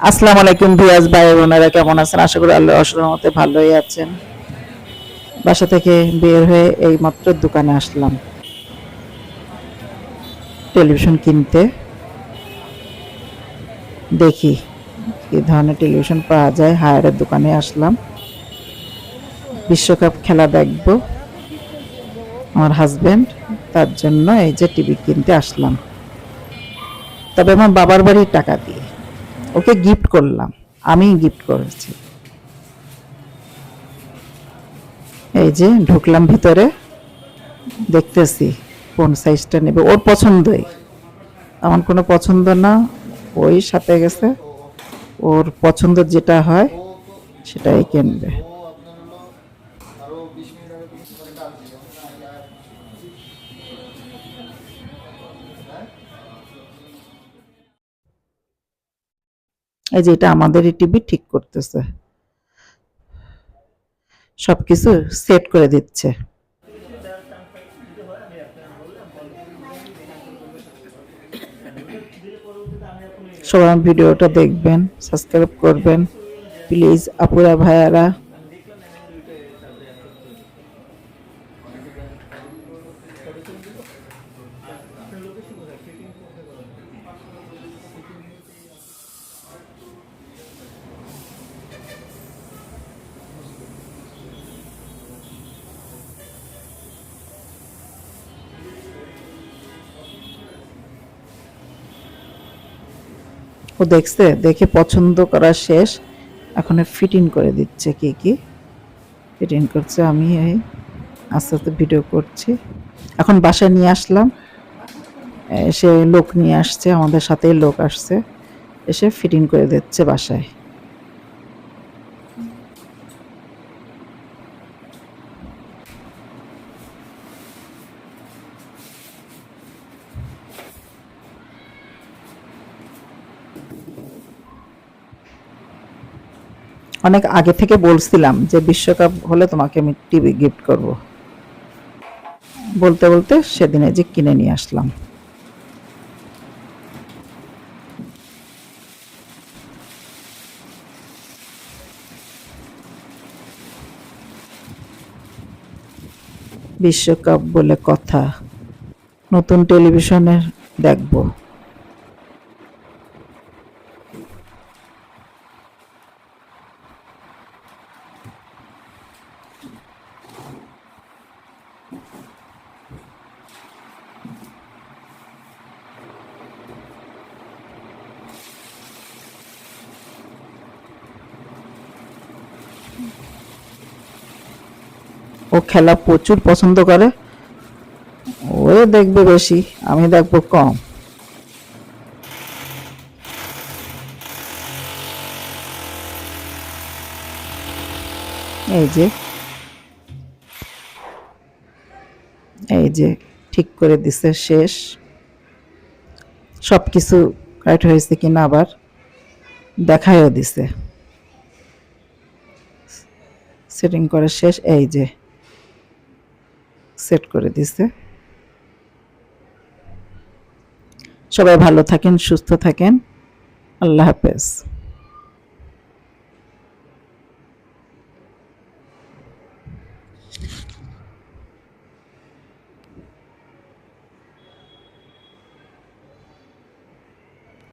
আসসালামু আলাইকুম ভিউয়ার্স, ভাই বোনেরা কেমন আছেন? আশা করি আল্লাহর অশেষ রহমতে ভালোই আছেন। বাসা থেকে বের হয়ে এই মাত্র দোকানে আসলাম টেলিভিশন কিনতে। দেখি কি ধরনের টেলিভিশন পাওয়া যায়। হায়ারের দোকানে আসলাম, বিশ্বকাপ খেলা দেখব আমার হাজবেন্ড, তার জন্য এই যে টিভি কিনতে আসলাম। তবে আমার বাবার বাড়ির টাকা দিয়ে ওকে গিফট করলাম, আমি গিফট করেছি। এই যে ঢুকলাম ভিতরে, দেখতেছি কোন সাইজটা নেবে, ওর পছন্দই। আমার কোনো পছন্দ না, ওই সাথে গেছে, ওর পছন্দ যেটা হয় সেটাই কিনবে। এই যে এটা আমাদেরই টিভি, ঠিক করতেছে, সবকিছু সেট করে দিচ্ছে। সবাই ভিডিওটা দেখবেন, সাবস্ক্রাইব করবেন প্লিজ আপুরা ভাইয়ারা। ও দেখছে, দেখে পছন্দ করা শেষ, এখন ফিটিং করে দিচ্ছে। কি কি ফিটিং করছে, আমি এই আস্তে আস্তে ভিডিও করছি। এখন বাসায় নিয়ে আসলাম, সে লোক নিয়ে আসছে, আমাদের সাথেই লোক আসছে, এসে ফিটিং করে দিচ্ছে বাসায়। অনেক আগে থেকে বলছিলাম যে বিশ্বকাপ হলে তোমাকে আমি টিভি গিফট করব, বলতে বলতে সেদিনে যে কিনে নিয়ে আসলাম। বিশ্বকাপ বলে কথা, নতুন টেলিভিশনের দেখব। ও খেলা প্রচুর পছন্দ করে, ও দেখবে বেশি, আমি দেখবো কম। এই যে এই যে ঠিক করে দিছে, শেষ। সব কিছু কারেক্ট হয়েছে কিনা আবার দেখায়ও দিছে, সেটিং করা শেষ। এই যে সেট করে দিছে। সবাই ভালো থাকেন, সুস্থ থাকেন, আল্লাহ হাফেজ।